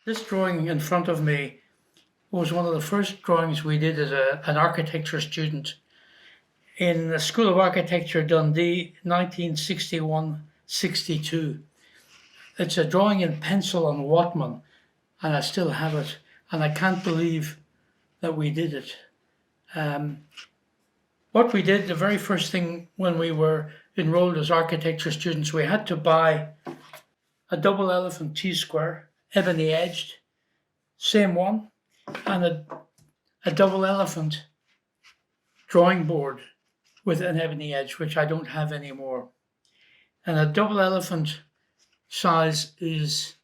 This drawing in front of me was one of the first drawings we did as an architecture student in the School of Architecture, Dundee, 1961-62. It's a drawing in pencil on Whatman, and I still have it, and I can't believe that we did it. What we did, the very first thing when we were enrolled as architecture students, we had to buy a double elephant T-square, ebony edged, same one, and a double elephant drawing board with an ebony edge, which I don't have anymore. And a double elephant size is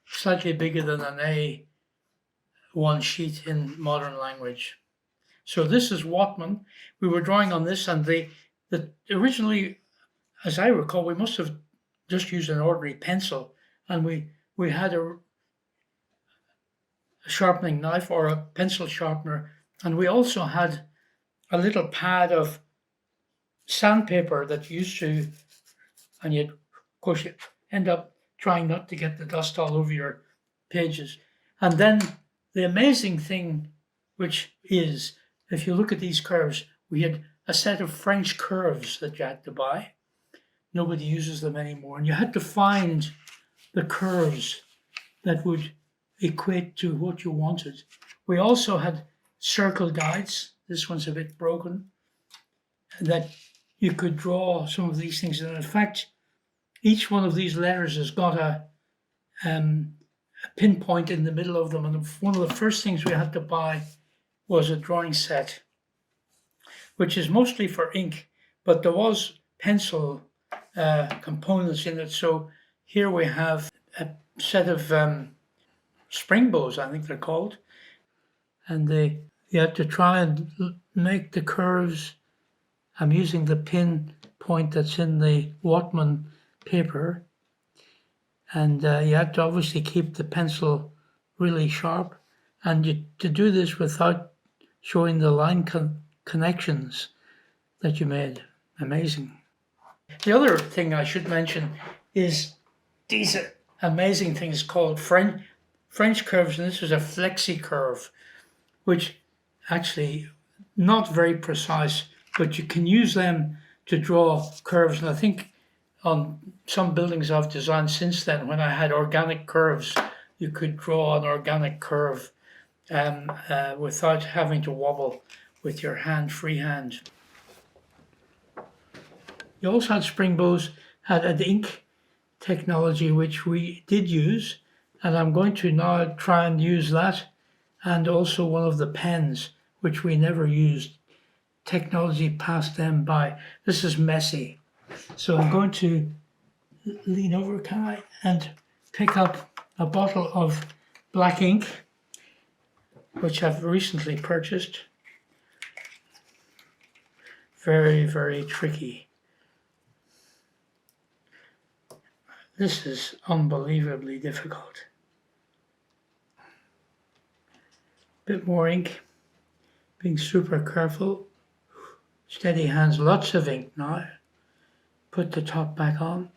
slightly bigger than an A1 sheet in modern language. So this is Whatman. We were drawing on this, and the originally, as I recall, we must have just used an ordinary pencil, and we had a sharpening knife or a pencil sharpener, and we also had a little pad of sandpaper that used to, and you'd, of course, you end up trying not to get the dust all over your pages. And then the amazing thing, which is, if you look at these curves, we had a set of French curves that you had to buy. Nobody uses them anymore. And you had to find the curves that would equate to what you wanted. We also had circle guides. This one's a bit broken. That you could draw some of these things. And in fact, each one of these letters has got a pinpoint in the middle of them. And one of the first things we had to buy was a drawing set, which is mostly for ink, but there was pencil components in it. So here we have a set of spring bows, I think they're called, and you have to try and make the curves. I'm using the pin point that's in the Whatman paper, and you have to obviously keep the pencil really sharp, and to do this without showing the line connections that you made. Amazing. The other thing I should mention is these amazing things called French curves, and this was a flexi curve, which actually not very precise, but you can use them to draw curves. And I think on some buildings I've designed since then, when I had organic curves, you could draw an organic curve without having to wobble with your hand, free hand. You also had spring bows, had an ink technology, which we did use, and I'm going to now try and use that, and also one of the pens, which we never used. Technology passed them by. This is messy. So I'm going to lean over, can I, and pick up a bottle of black ink, which I've recently purchased. Very, very tricky. This is unbelievably difficult. Bit more ink, being super careful. Steady hands, lots of ink now. Put the top back on.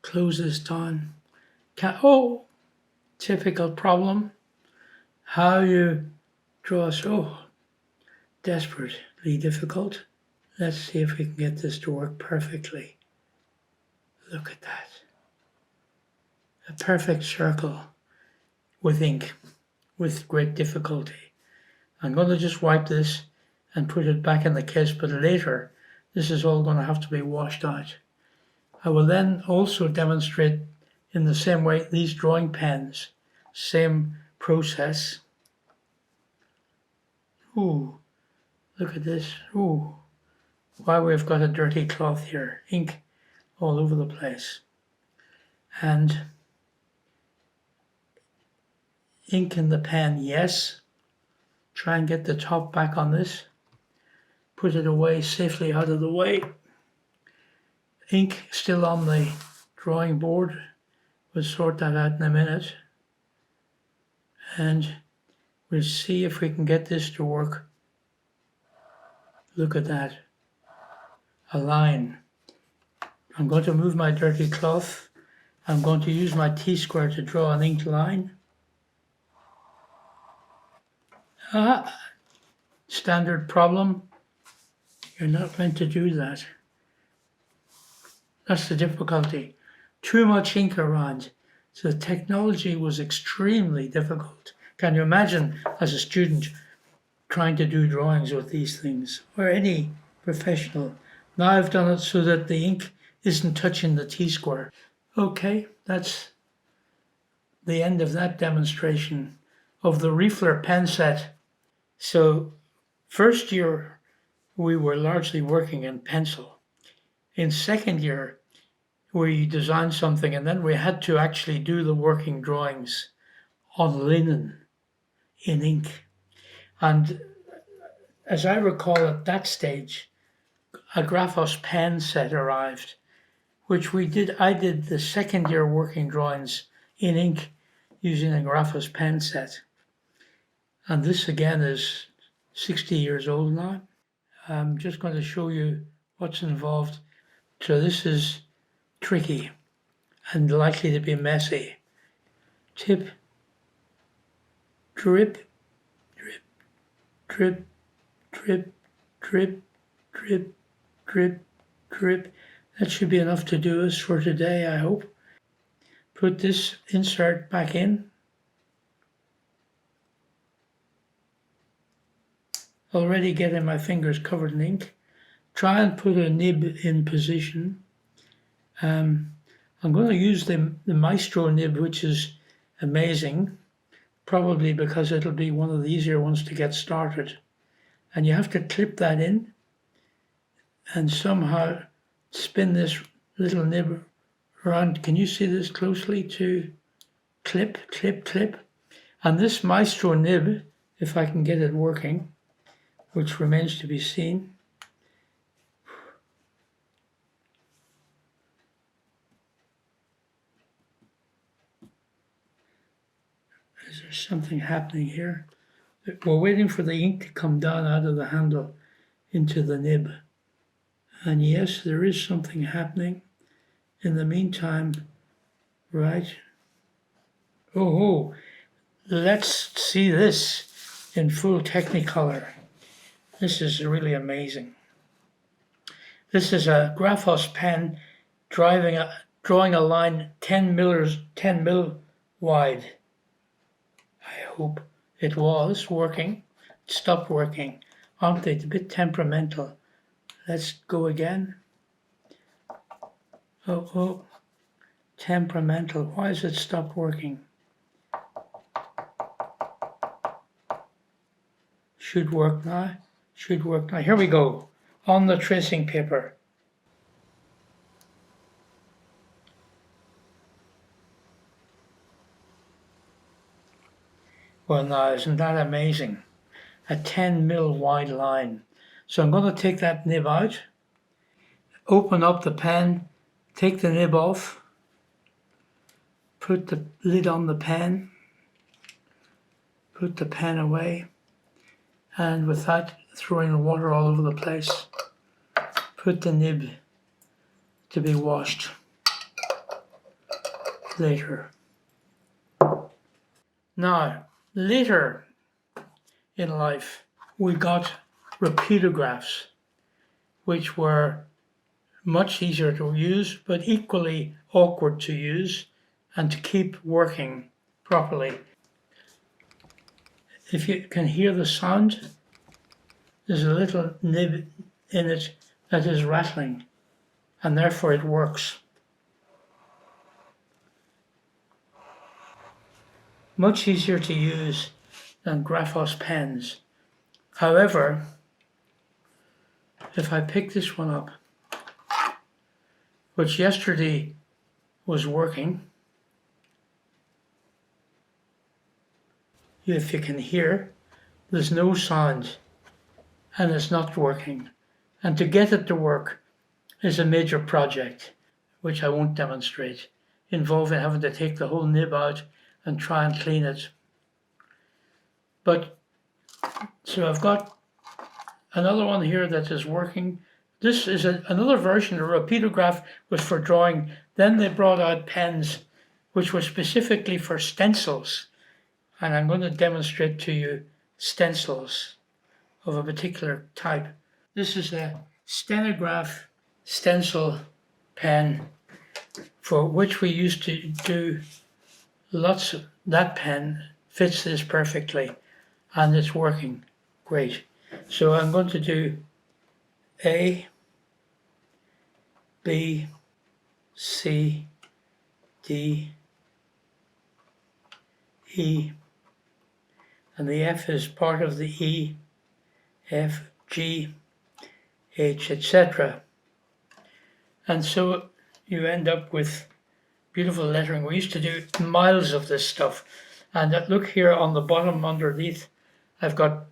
Close this down. Oh, typical problem. How you draw so desperately difficult. Let's see if we can get this to work perfectly. Look at that. A perfect circle with ink, with great difficulty. I'm going to just wipe this and put it back in the case, but later this is all going to have to be washed out. I will then also demonstrate in the same way these drawing pens, same process. Ooh, look at this. Ooh, why we've got a dirty cloth here, ink all over the place. And ink in the pen, yes. Try and get the top back on this. Put it away safely out of the way. Ink still on the drawing board. We'll sort that out in a minute. And we'll see if we can get this to work. Look at that. A line. I'm going to move my dirty cloth. I'm going to use my T-square to draw an inked line. Standard problem. You're not meant to do that. That's the difficulty. Too much ink around. So the technology was extremely difficult. Can you imagine as a student trying to do drawings with these things, or any professional? Now I've done it so that the ink isn't touching the T-square. Okay, that's the end of that demonstration of the Riefler pen set. So first year we were largely working in pencil. In second year we designed something, and then we had to actually do the working drawings on linen in ink. And as I recall, at that stage, a Graphos pen set arrived, which I did the second year working drawings in ink using a Graphos pen set. And this again is 60 years old now. I'm just going to show you what's involved. So this is tricky and likely to be messy. Tip, drip, drip, drip, drip, drip, drip, drip, drip. That should be enough to do us for today, I hope. Put this insert back in. Already getting my fingers covered in ink. Try and put a nib in position. I'm going to use the Maestro nib, which is amazing, probably because it'll be one of the easier ones to get started. And you have to clip that in and somehow spin this little nib around. Can you see this closely? To clip, clip, clip. And this Maestro nib, if I can get it working, which remains to be seen. Is there something happening here? We're waiting for the ink to come down out of the handle into the nib. And yes, there is something happening. In the meantime, right? Oh, let's see this in full Technicolor. This is really amazing. This is a Graphos pen drawing a line 10 mil wide. I hope it was working. It stopped working. Aren't they a bit temperamental? Let's go again. Oh, temperamental. Why has it stopped working? Should work now. Should work now. Here we go. On the tracing paper. Well, now, isn't that amazing? A 10 mil wide line. So I'm going to take that nib out, open up the pen, take the nib off, put the lid on the pen, put the pen away, and without throwing water all over the place, put the nib to be washed later. Now, later in life, we got repeatographs, which were much easier to use, but equally awkward to use and to keep working properly. If you can hear the sound, there's a little nib in it that is rattling, and therefore it works. Much easier to use than Graphos pens. However, if I pick this one up, which yesterday was working, if you can hear, there's no sound and it's not working. And to get it to work is a major project, which I won't demonstrate, involving having to take the whole nib out and try and clean it. But so I've got another one here that is working. This is another version. The repeatograph was for drawing. Then they brought out pens, which were specifically for stencils. And I'm going to demonstrate to you stencils of a particular type. This is a stenograph stencil pen for which we used to do lots of. That pen fits this perfectly and it's working great. So I'm going to do A, B, C, D, E, and the F is part of the E, F, G, H, etc. And so you end up with beautiful lettering. We used to do miles of this stuff. And look here on the bottom underneath, I've got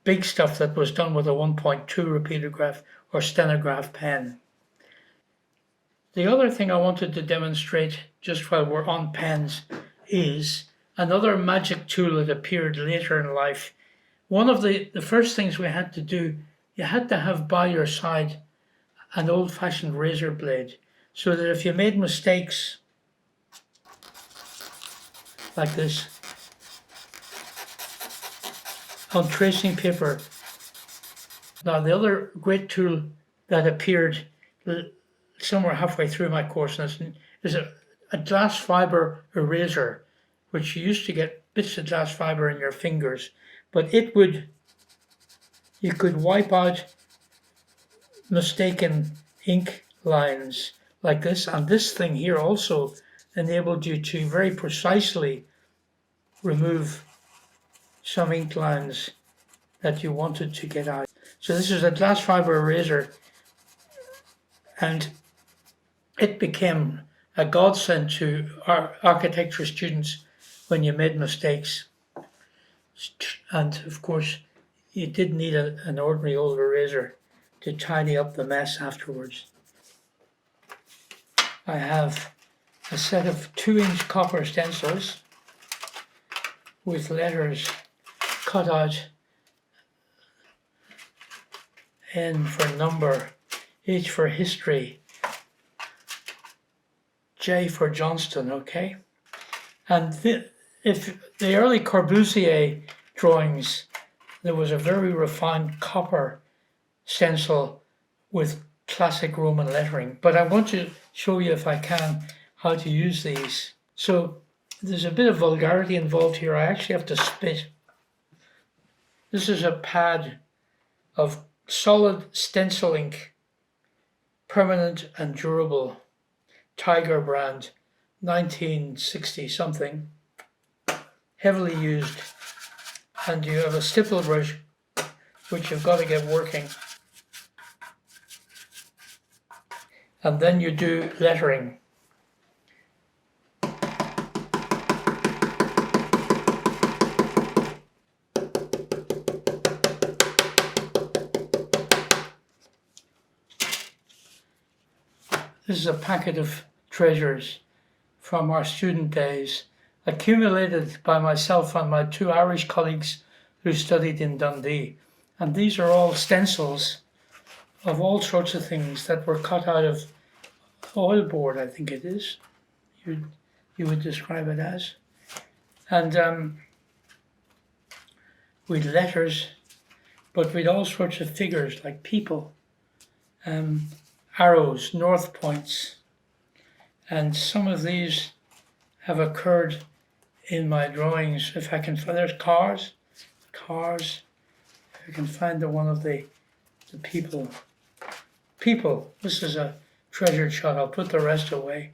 big stuff that was done with a 1.2 repeatograph or stenograph pen. The other thing I wanted to demonstrate just while we're on pens is another magic tool that appeared later in life. One of the first things we had to do, you had to have by your side an old-fashioned razor blade, so that if you made mistakes like this on tracing paper. Now the other great tool that appeared somewhere halfway through my course is a glass fiber eraser, which you used to get bits of glass fiber in your fingers, but you could wipe out mistaken ink lines like this, and this thing here also enabled you to very precisely remove some ink lines that you wanted to get out. So this is a glass fiber eraser, and it became a godsend to our architecture students when you made mistakes. And of course, you did need an ordinary old eraser to tidy up the mess afterwards. I have a set of 2-inch copper stencils with letters cut out, N for number, H for history, J for Johnston, okay? And if the early Corbusier drawings, there was a very refined copper stencil with classic Roman lettering. But I want to show you, if I can, how to use these. So there's a bit of vulgarity involved here. I actually have to spit. This is a pad of solid stencil ink, permanent and durable, Tiger brand, 1960 something, heavily used. And you have a stipple brush, which you've got to get working. And then you do lettering. This is a packet of treasures from our student days, accumulated by myself and my 2 Irish colleagues who studied in Dundee. And these are all stencils of all sorts of things that were cut out of oil board, I think it is, you would describe it as. And we'd letters, but we'd all sorts of figures like people, arrows, north points. And some of these have occurred in my drawings. If I can find, there's cars. If I can find the one of the people. This is a treasured shot. I'll put the rest away.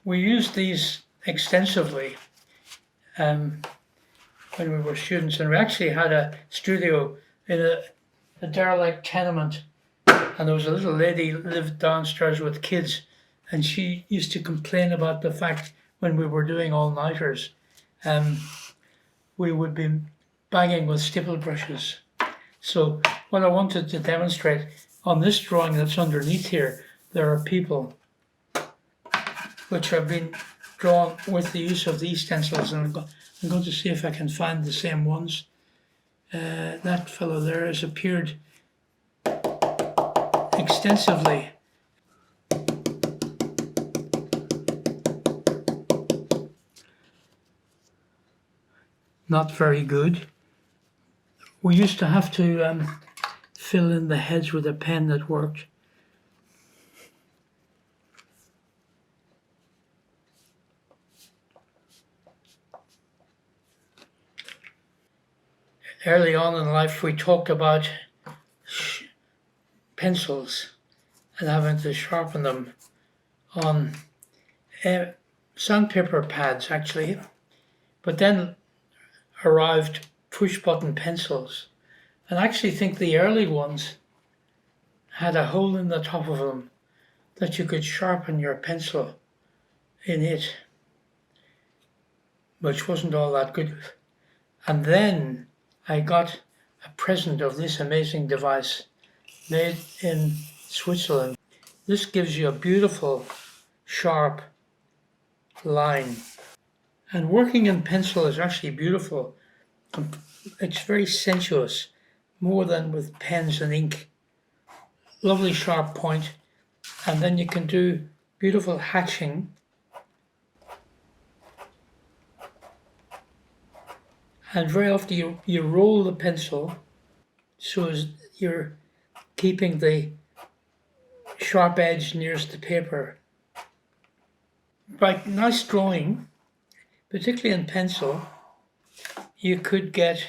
We used these extensively when we were students, and we actually had a studio in a derelict tenement, and there was a little lady who lived downstairs with kids, and she used to complain about the fact when we were doing all-nighters, we would be banging with stipple brushes. So what I wanted to demonstrate on this drawing that's underneath here, there are people which have been drawn with the use of these stencils, and I'm going to see if I can find the same ones. That fellow there has appeared extensively. Not very good. We used to have to fill in the heads with a pen that worked. Early on in life, we talked about pencils and having to sharpen them on sandpaper pads, actually. But then arrived push-button pencils. And I actually think the early ones had a hole in the top of them that you could sharpen your pencil in it, which wasn't all that good. And then I got a present of this amazing device made in Switzerland. This gives you a beautiful, sharp line. And working in pencil is actually beautiful. It's very sensuous, more than with pens and ink. Lovely sharp point, and then you can do beautiful hatching. And very often you roll the pencil so as you're keeping the sharp edge nearest the paper. By nice drawing, particularly in pencil, you could get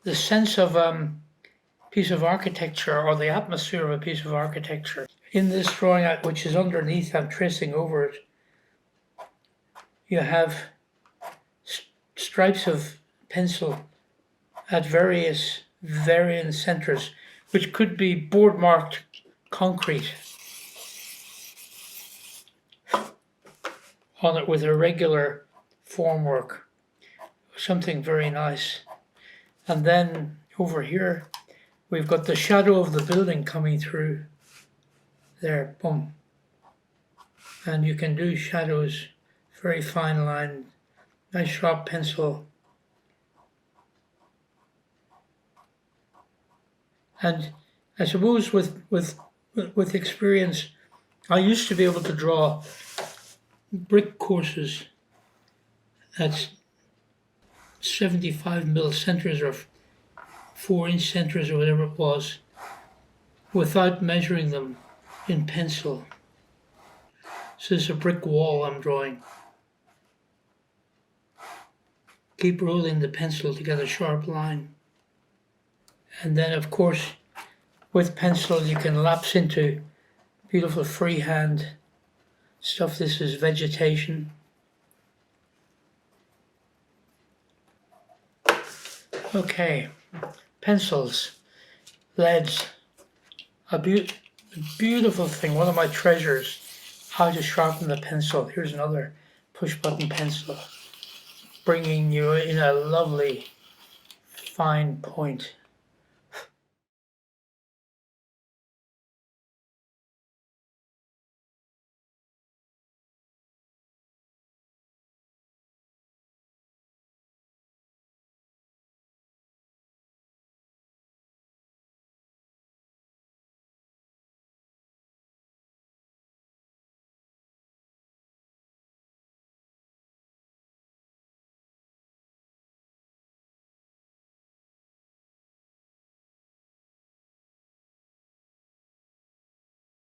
the sense of a piece of architecture or the atmosphere of a piece of architecture. In this drawing, which is underneath, I'm tracing over it, you have stripes of pencil at various varying centers, which could be board marked concrete on it with irregular formwork, something very nice. And then over here, we've got the shadow of the building coming through there, boom. And you can do shadows, very fine line, nice sharp pencil. And I suppose with experience, I used to be able to draw brick courses at 75mm centers or 4-inch centers or whatever it was, without measuring them in pencil. So this is a brick wall I'm drawing. Keep rolling the pencil to get a sharp line. And then of course, with pencil you can lapse into beautiful freehand stuff. This is vegetation. Okay, pencils, leads, a beautiful thing, one of my treasures, how to sharpen the pencil. Here's another push-button pencil, bringing you in a lovely fine point.